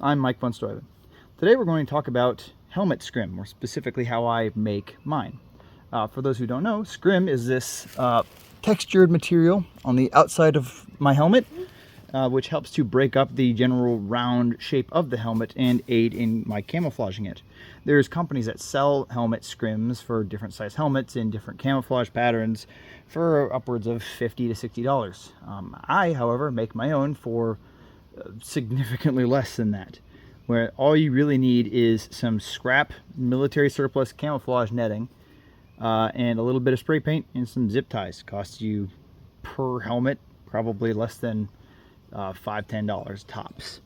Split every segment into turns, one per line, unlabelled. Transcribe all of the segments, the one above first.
I'm Mike von Stuyven. Today we're going to talk about helmet scrim, more specifically how I make mine. For those who don't know, scrim is this textured material on the outside of my helmet, which helps to break up the general round shape of the helmet and aid in my camouflaging it. There's companies that sell helmet scrims for different size helmets in different camouflage patterns for upwards of $50 to $60. I, however, make my own for significantly less than that, where all you really need is some scrap military surplus camouflage netting and a little bit of spray paint and some zip ties. Costs you per helmet probably less than $5–10 tops.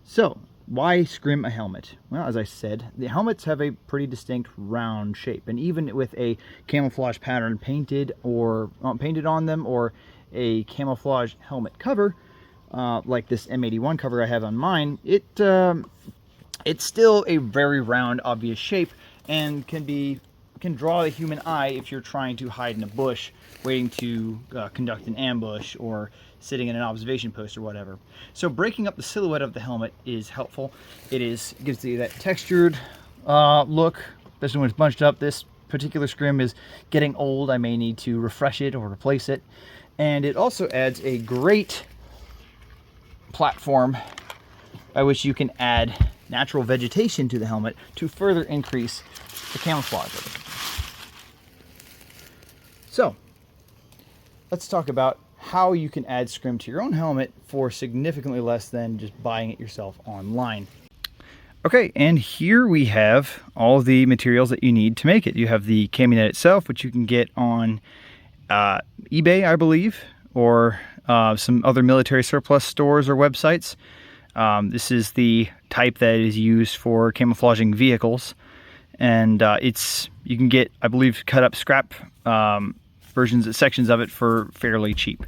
So why scrim a helmet? Well, as I said, the helmets have a pretty distinct round shape, and even with a camouflage pattern painted on them, or a camouflage helmet cover, like this M81 cover I have on mine, it's still a very round, obvious shape, and can draw the human eye if you're trying to hide in a bush, waiting to conduct an ambush, or sitting in an observation post or whatever. So breaking up the silhouette of the helmet is helpful. It gives you that textured look, especially when it's bunched up. This particular scrim is getting old. I may need to refresh it or replace it. And it also adds a great platform by which you can add natural vegetation to the helmet to further increase the camouflage of it. So let's talk about how you can add scrim to your own helmet for significantly less than just buying it yourself online. Okay, and here we have all the materials that you need to make it. You have the cami net itself, which you can get on eBay, I believe, or some other military surplus stores or websites. This is the type that is used for camouflaging vehicles, and you can get, I believe, cut up scrap sections of it for fairly cheap.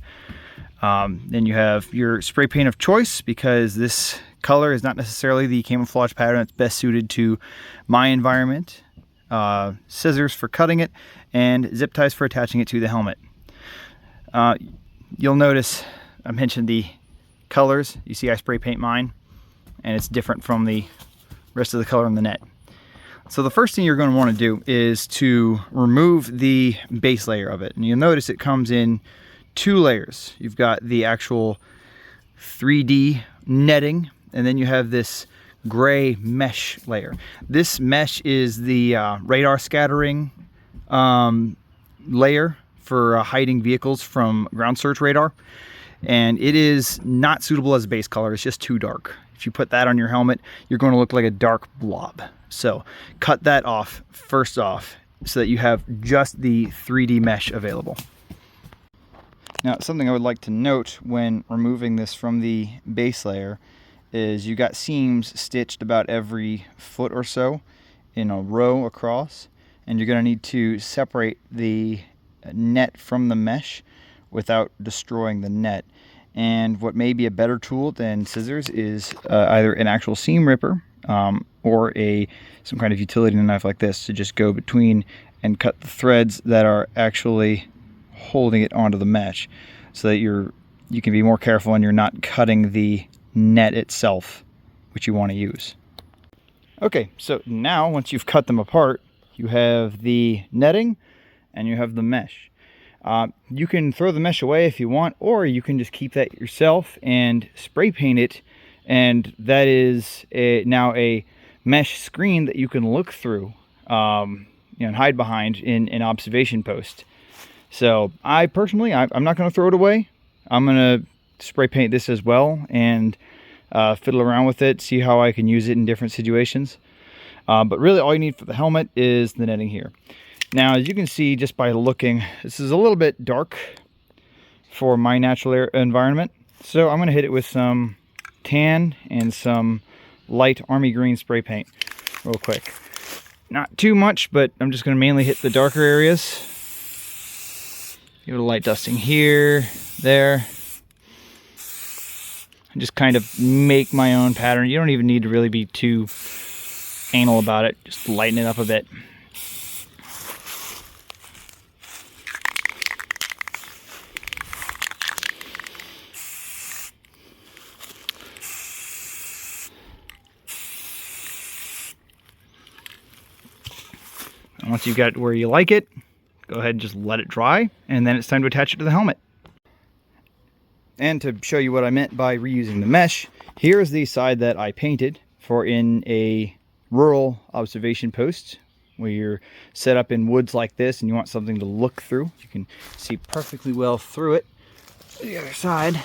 Then you have your spray paint of choice, because this color is not necessarily the camouflage pattern that's best suited to my environment. Scissors for cutting it, and zip ties for attaching it to the helmet. You'll notice I mentioned the colors. You see I spray paint mine, and it's different from the rest of the color on the net. So the first thing you're going to want to do is to remove the base layer of it. And you'll notice it comes in two layers. You've got the actual 3D netting, and then you have this gray mesh layer. This mesh is the radar scattering layer for hiding vehicles from ground search radar. And it is not suitable as a base color. It's just too dark. If you put that on your helmet, you're going to look like a dark blob. So cut that off first off, so that you have just the 3D mesh available. Now, something I would like to note when removing this from the base layer is you got seams stitched about every foot or so in a row across, and you're going to need to separate the net from the mesh without destroying the net. And what may be a better tool than scissors is either an actual seam ripper or some kind of utility knife like this to just go between and cut the threads that are actually holding it onto the mesh, so that you can be more careful and you're not cutting the net itself, which you want to use. Okay, so now once you've cut them apart, you have the netting and you have the mesh. You can throw the mesh away if you want, or you can just keep that yourself and spray paint it, and that is now a mesh screen that you can look through and hide behind in an observation post. So I personally, I'm not going to throw it away. I'm going to spray paint this as well and fiddle around with it, see how I can use it in different situations. But really all you need for the helmet is the netting here. Now, as you can see just by looking, this is a little bit dark for my natural environment. So I'm going to hit it with some tan and some light army green spray paint real quick. Not too much, but I'm just going to mainly hit the darker areas. Give it a light dusting here, there. And just kind of make my own pattern. You don't even need to really be too anal about it. Just lighten it up a bit. And once you've got it where you like it, go ahead and just let it dry, and then it's time to attach it to the helmet. And to show you what I meant by reusing the mesh, here's the side that I painted for in a rural observation post where you're set up in woods like this and you want something to look through. You can see perfectly well through it. The other side,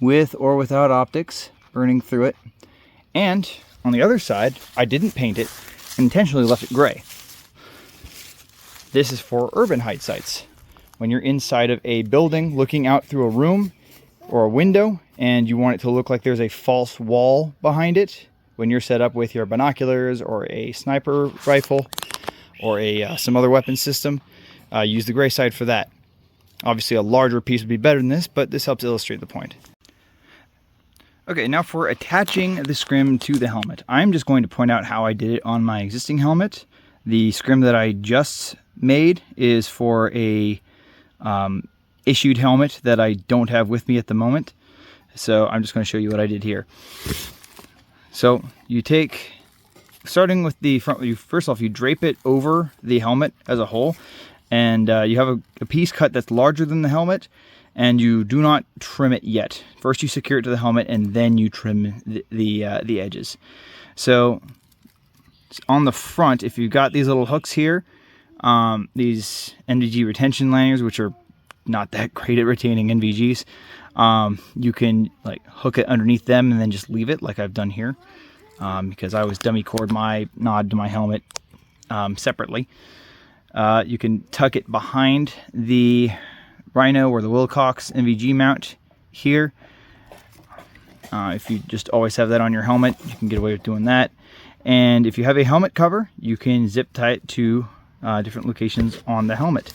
with or without optics, burning through it. And on the other side, I didn't paint it, intentionally left it gray. This is for urban height sites. When you're inside of a building looking out through a room or a window and you want it to look like there's a false wall behind it, when you're set up with your binoculars or a sniper rifle or some other weapon system, use the gray side for that. Obviously a larger piece would be better than this, but this helps illustrate the point. Okay, now for attaching the scrim to the helmet. I'm just going to point out how I did it on my existing helmet. The scrim that I just made is for a issued helmet that I don't have with me at the moment. So I'm just going to show you what I did here. So you take, starting with the front, first off, you drape it over the helmet as a whole, and you have a piece cut that's larger than the helmet, and you do not trim it yet. First you secure it to the helmet, and then you trim the edges. So on the front, if you've got these little hooks here, these NVG retention lanyards, which are not that great at retaining NVGs, you can like hook it underneath them and then just leave it like I've done here, because I always dummy cord my nod to my helmet separately. You can tuck it behind the Rhino or the Wilcox NVG mount here. If you just always have that on your helmet, you can get away with doing that. And if you have a helmet cover, you can zip tie it to different locations on the helmet,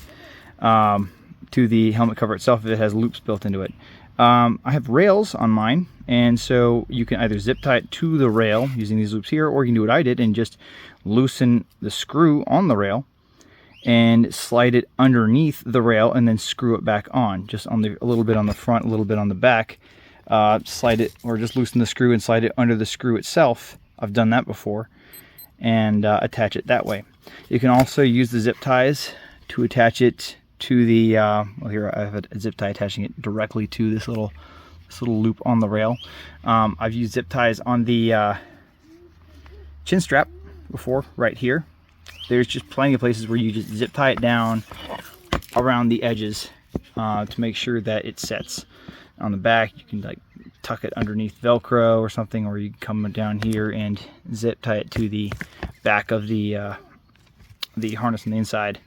to the helmet cover itself if it has loops built into it. I have rails on mine, and so you can either zip tie it to the rail using these loops here, or you can do what I did and just loosen the screw on the rail and slide it underneath the rail and then screw it back on, just on a little bit on the front, a little bit on the back. Slide it, or just loosen the screw and slide it under the screw itself. I've done that before, and attach it that way. You can also use the zip ties to attach it to the, well, here I have a zip tie attaching it directly to this little loop on the rail. I've used zip ties on the chin strap before, right here. There's just plenty of places where you just zip tie it down around the edges to make sure that it sets. On the back, you can like tuck it underneath Velcro or something, or you can come down here and zip tie it to the back of the harness on the inside.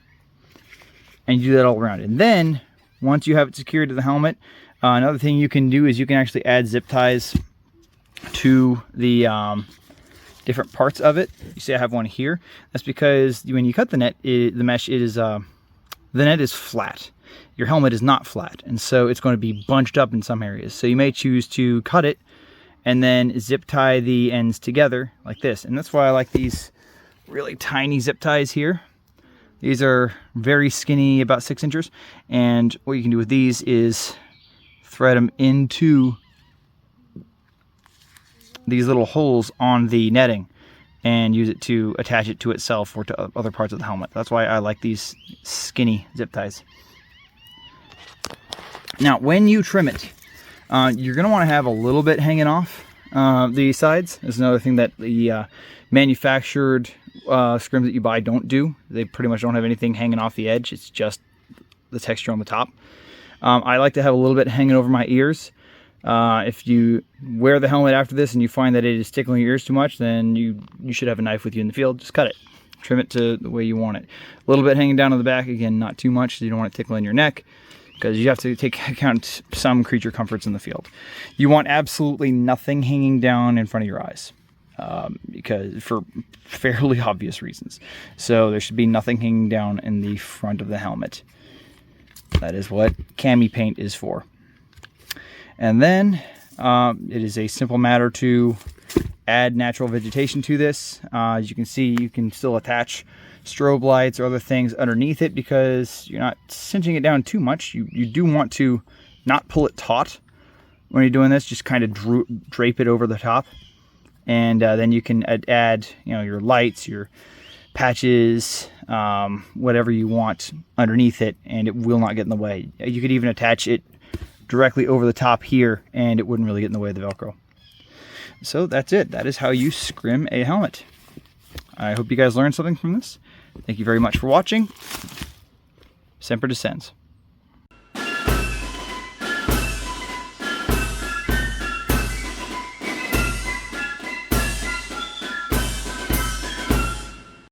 And you do that all around. And then, once you have it secured to the helmet, another thing you can do is you can actually add zip ties to the different parts of it. You see I have one here. That's because when you cut the net, the mesh, the net is flat. Your helmet is not flat, and so it's going to be bunched up in some areas. So you may choose to cut it and then zip tie the ends together like this. And that's why I like these really tiny zip ties here. These are very skinny, about 6 inches. And what you can do with these is thread them into these little holes on the netting and use it to attach it to itself or to other parts of the helmet. That's why I like these skinny zip ties. Now, when you trim it, you're going to want to have a little bit hanging off the sides. That's another thing that the manufactured scrims that you buy don't do. They pretty much don't have anything hanging off the edge. It's just the texture on the top. I like to have a little bit hanging over my ears. If you wear the helmet after this and you find that it is tickling your ears too much, then you should have a knife with you in the field. Just cut it. Trim it to the way you want it. A little bit hanging down on the back. Again, not too much, so you don't want it tickling your neck, because you have to take account some creature comforts in the field. You want absolutely nothing hanging down in front of your eyes, because for fairly obvious reasons. So there should be nothing hanging down in the front of the helmet. That is what cami paint is for. And then it is a simple matter to add natural vegetation to this. As you can see, you can still attach strobe lights or other things underneath it because you're not cinching it down too much. You do want to not pull it taut when you're doing this, just kind of drape it over the top. And then you can add, your lights, your patches, whatever you want underneath it, and it will not get in the way. You could even attach it directly over the top here and it wouldn't really get in the way of the Velcro. So that's it. That is how you scrim a helmet. I hope you guys learned something from this. Thank you very much for watching. Semper Descends.